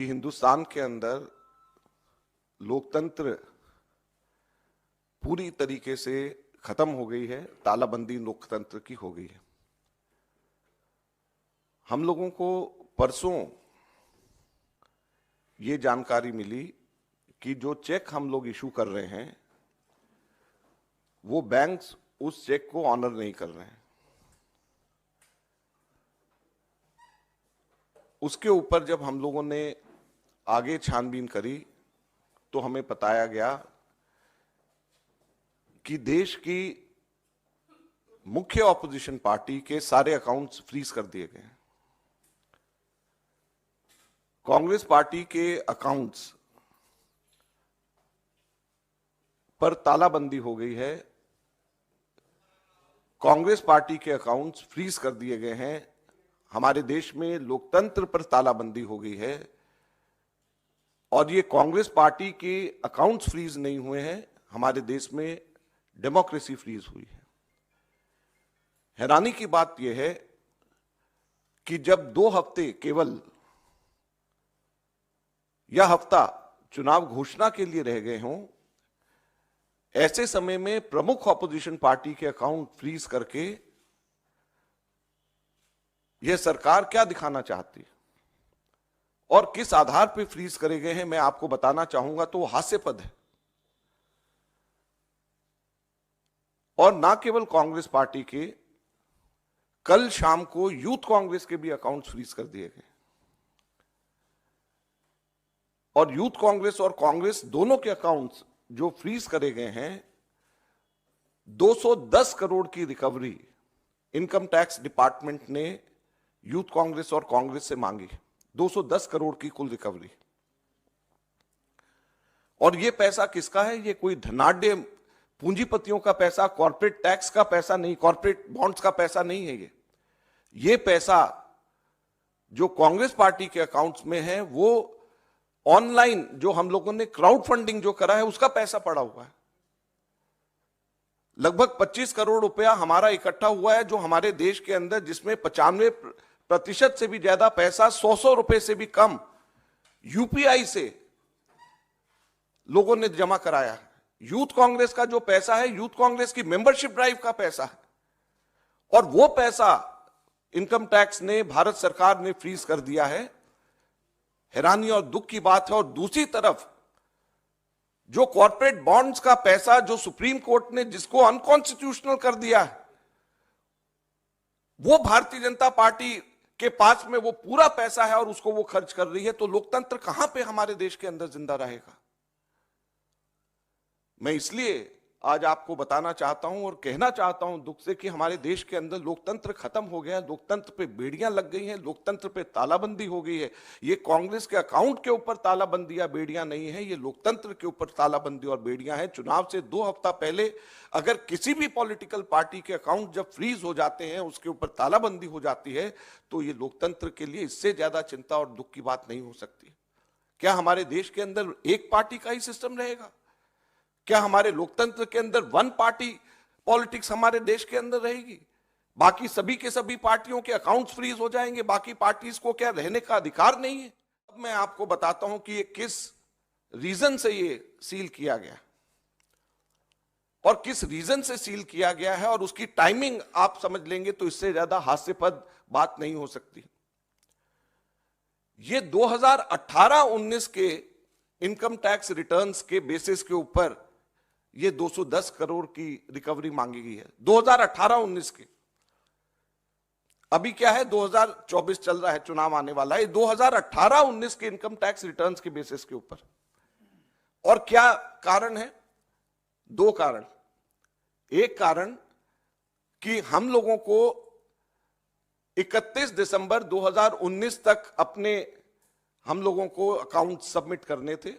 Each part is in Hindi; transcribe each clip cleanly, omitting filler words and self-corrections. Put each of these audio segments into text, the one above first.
हिंदुस्तान के अंदर लोकतंत्र पूरी तरीके से खत्म हो गई है, तालाबंदी लोकतंत्र की हो गई है। हम लोगों को परसों ये जानकारी मिली कि जो चेक हम लोग इशू कर रहे हैं वो बैंक्स उस चेक को ऑनर नहीं कर रहे हैं। उसके ऊपर जब हम लोगों ने आगे छानबीन करी तो हमें बताया गया कि देश की मुख्य ऑपोजिशन पार्टी के सारे अकाउंट्स फ्रीज कर दिए गए हैं। कांग्रेस पार्टी के अकाउंट्स पर तालाबंदी हो गई है। कांग्रेस पार्टी के अकाउंट्स फ्रीज कर दिए गए हैं। हमारे देश में लोकतंत्र पर तालाबंदी हो गई है और ये कांग्रेस पार्टी के अकाउंट्स फ्रीज नहीं हुए हैं, हमारे देश में डेमोक्रेसी फ्रीज हुई है। हैरानी की बात यह है कि जब 2 हफ्ते केवल यह हफ्ता चुनाव घोषणा के लिए रह गए हों, ऐसे समय में प्रमुख ऑपोजिशन पार्टी के अकाउंट फ्रीज करके यह सरकार क्या दिखाना चाहती है और किस आधार पर फ्रीज करे गए हैं, मैं आपको बताना चाहूंगा तो हास्यास्पद है। और ना केवल कांग्रेस पार्टी के, कल शाम को यूथ कांग्रेस के भी अकाउंट्स फ्रीज कर दिए गए और यूथ कांग्रेस और कांग्रेस दोनों के अकाउंट्स जो फ्रीज करे गए हैं, 210 करोड़ की रिकवरी इनकम टैक्स डिपार्टमेंट ने यूथ कांग्रेस और कांग्रेस से मांगी। 210 करोड़ की कुल रिकवरी। और यह पैसा किसका है? यह कोई धनाढ्य पूंजीपतियों का पैसा, कॉर्पोरेट टैक्स का पैसा नहीं, कॉर्पोरेट बॉन्ड्स का पैसा नहीं है। यह पैसा जो कांग्रेस पार्टी के अकाउंट्स में है वो ऑनलाइन जो हम लोगों ने क्राउड फंडिंग जो करा है उसका पैसा पड़ा हुआ है। लगभग 25 करोड़ रुपया हमारा इकट्ठा हुआ है, जो हमारे देश के अंदर, जिसमें 95% से भी ज्यादा पैसा 100 रुपए से भी कम यूपीआई से लोगों ने जमा कराया है। यूथ कांग्रेस का जो पैसा है, यूथ कांग्रेस की मेंबरशिप ड्राइव का पैसा है और वो पैसा इनकम टैक्स ने, भारत सरकार ने फ्रीज कर दिया है। हैरानी और दुख की बात है। और दूसरी तरफ जो कॉर्पोरेट बॉन्ड्स का पैसा जो सुप्रीम कोर्ट ने जिसको अनकॉन्स्टिट्यूशनल कर दिया है, वो भारतीय जनता पार्टी के पास में वो पूरा पैसा है और उसको वो खर्च कर रही है। तो लोकतंत्र कहां पे हमारे देश के अंदर जिंदा रहेगा? मैं इसलिए आज आपको बताना चाहता हूं और कहना चाहता हूं दुख से कि हमारे देश के अंदर लोकतंत्र खत्म हो गया है। लोकतंत्र पे बेड़ियां लग गई हैं, लोकतंत्र पे तालाबंदी हो गई है। ये कांग्रेस के अकाउंट के ऊपर तालाबंदी या बेड़ियां नहीं है, ये लोकतंत्र के ऊपर तालाबंदी और बेड़ियां हैं। चुनाव से 2 हफ्ता पहले अगर किसी भी पॉलिटिकल पार्टी के अकाउंट जब फ्रीज हो जाते हैं, उसके ऊपर तालाबंदी हो जाती है, तो ये लोकतंत्र के लिए इससे ज्यादा चिंता और दुख की बात नहीं हो सकती। क्या हमारे देश के अंदर एक पार्टी का ही सिस्टम रहेगा? क्या हमारे लोकतंत्र के अंदर वन पार्टी पॉलिटिक्स हमारे देश के अंदर रहेगी? बाकी सभी के सभी पार्टियों के अकाउंट्स फ्रीज हो जाएंगे? बाकी पार्टीज को क्या रहने का अधिकार नहीं है? अब मैं आपको बताता हूं कि ये किस रीजन से ये सील किया गया और किस रीजन से सील किया गया है, और उसकी टाइमिंग आप समझ लेंगे तो इससे ज्यादा हास्यास्पद बात नहीं हो सकती। ये 2018-19 के इनकम टैक्स रिटर्न्स के बेसिस के ऊपर ये 210 करोड़ की रिकवरी मांगी गई है। 2018-19 के, अभी क्या है 2024 चल रहा है, चुनाव आने वाला है। 2018-19 के इनकम टैक्स रिटर्न्स के बेसिस के ऊपर। और क्या कारण है? 2 कारण। एक कारण कि हम लोगों को 31 दिसंबर 2019 तक अपने हम लोगों को अकाउंट सबमिट करने थे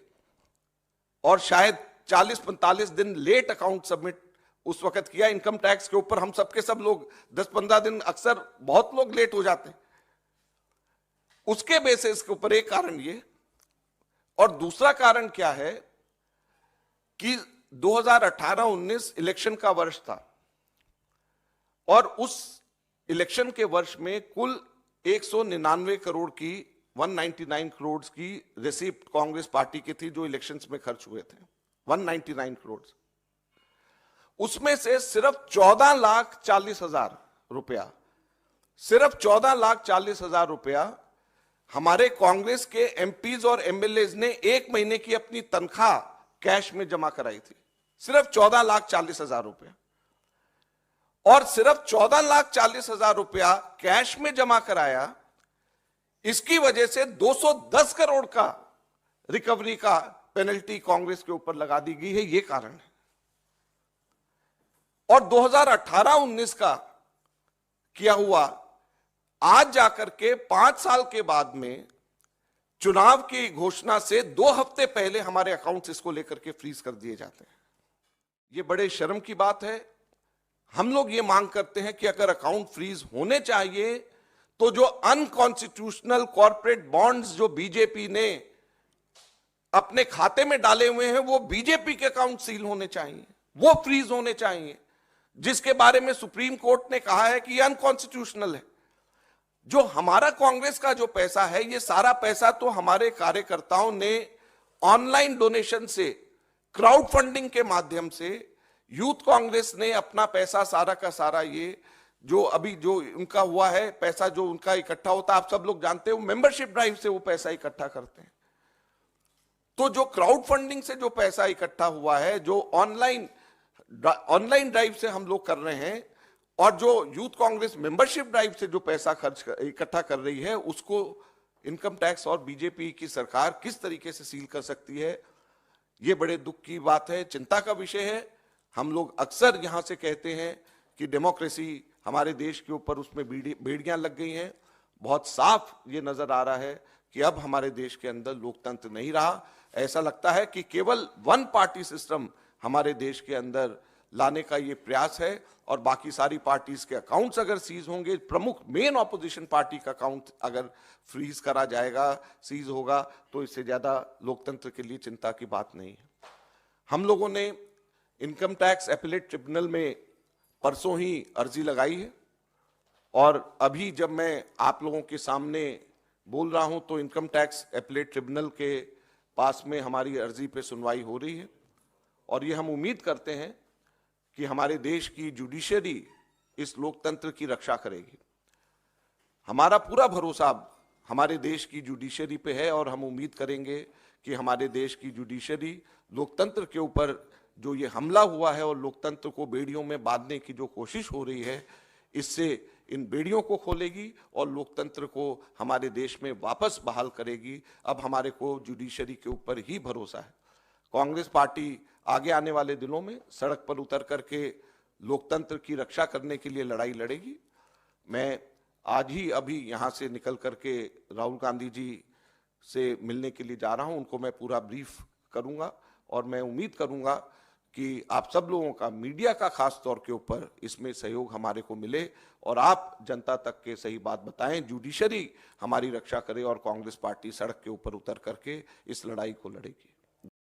और शायद 40-45 दिन लेट अकाउंट सबमिट उस वक्त किया इनकम टैक्स के ऊपर। हम सबके सब लोग 10-15 दिन, अक्सर बहुत लोग लेट हो जाते हैं। उसके बेसिस के ऊपर एक कारण ये। और दूसरा कारण क्या है कि 2018-19 इलेक्शन का वर्ष था और उस इलेक्शन के वर्ष में कुल 199 करोड़ की 199 करोड़ की रिसिप्ट कांग्रेस पार्टी की थी जो इलेक्शंस में खर्च हुए थे, 199 करोड़। उसमें से सिर्फ 14,40,000 रुपया, सिर्फ 14,40,000 रुपया हमारे कांग्रेस के एमपीज और एमएलएज ने एक महीने की अपनी तनख्वाह कैश में जमा कराई थी, सिर्फ 14,40,000 रुपया। और सिर्फ 14,40,000 रुपया कैश में जमा कराया, इसकी वजह से 210 करोड़ का रिकवरी का पेनल्टी कांग्रेस के ऊपर लगा दी गई है, ये कारण है। और 2018-19 का किया हुआ आज जाकर के 5 साल के बाद में चुनाव की घोषणा से 2 हफ्ते पहले हमारे अकाउंट्स इसको लेकर के फ्रीज कर दिए जाते हैं। ये बड़े शर्म की बात है। हम लोग ये मांग करते हैं कि अगर अकाउंट फ्रीज होने चाहिए तो जो अनकॉन्स्टिट्यूशनल कॉर्पोरेट बॉन्ड्स जो बीजेपी ने अपने खाते में डाले हुए हैं वो बीजेपी के अकाउंट सील होने चाहिए, वो फ्रीज होने चाहिए, जिसके बारे में सुप्रीम कोर्ट ने कहा है कि ये अनकॉन्स्टिट्यूशनल है। जो हमारा कांग्रेस का जो पैसा है, ये सारा पैसा तो हमारे कार्यकर्ताओं ने ऑनलाइन डोनेशन से, क्राउड फंडिंग के माध्यम से, यूथ कांग्रेस ने अपना पैसा सारा का सारा, ये जो अभी जो उनका हुआ है पैसा जो उनका इकट्ठा होता है, आप सब लोग जानते हो, मेंबरशिप ड्राइव से वो पैसा इकट्ठा करते हैं। तो जो क्राउड फंडिंग से जो पैसा इकट्ठा हुआ है, जो ऑनलाइन ड्राइव से हम लोग कर रहे हैं, और जो यूथ कांग्रेस मेंबरशिप ड्राइव से जो पैसा इकट्ठा कर रही है, उसको इनकम टैक्स और बीजेपी की सरकार किस तरीके से सील कर सकती है, ये बड़े दुख की बात है, चिंता का विषय है। हम लोग अक्सर यहां से कहते हैं कि डेमोक्रेसी हमारे देश के ऊपर उसमें बेड़ियां लग गई हैं। बहुत साफ ये नजर आ रहा है कि अब हमारे देश के अंदर लोकतंत्र नहीं रहा। ऐसा लगता है कि केवल वन पार्टी सिस्टम हमारे देश के अंदर लाने का ये प्रयास है, और बाकी सारी पार्टीज के अकाउंट्स अगर सीज होंगे, प्रमुख मेन ऑपोजिशन पार्टी का अकाउंट अगर फ्रीज करा जाएगा, सीज होगा, तो इससे ज्यादा लोकतंत्र के लिए चिंता की बात नहीं है। हम लोगों ने इनकम टैक्स एपेलेट ट्रिब्यूनल में परसों ही अर्जी लगाई है, और अभी जब मैं आप लोगों के सामने बोल रहा हूं तो इनकम टैक्स एपेलेट ट्रिब्यूनल के पास में हमारी अर्जी पे सुनवाई हो रही है, और ये हम उम्मीद करते हैं कि हमारे देश की जुडिशरी इस लोकतंत्र की रक्षा करेगी। हमारा पूरा भरोसा हमारे देश की जुडिशरी पे है, और हम उम्मीद करेंगे कि हमारे देश की जुडिशरी लोकतंत्र के ऊपर जो ये हमला हुआ है और लोकतंत्र को बेड़ियों में बांधने की जो कोशिश हो रही है, इससे इन बेड़ियों को खोलेगी और लोकतंत्र को हमारे देश में वापस बहाल करेगी। अब हमारे को जुडिशरी के ऊपर ही भरोसा है। कांग्रेस पार्टी आगे आने वाले दिनों में सड़क पर उतर करके लोकतंत्र की रक्षा करने के लिए लड़ाई लड़ेगी। मैं आज ही अभी यहाँ से निकल करके राहुल गांधी जी से मिलने के लिए जा रहा हूँ, उनको मैं पूरा ब्रीफ करूँगा, और मैं उम्मीद करूँगा कि आप सब लोगों का, मीडिया का खास तौर के ऊपर इसमें सहयोग हमारे को मिले, और आप जनता तक के सही बात बताएं, जुडिशरी हमारी रक्षा करे और कांग्रेस पार्टी सड़क के ऊपर उतर करके इस लड़ाई को लड़ेगी।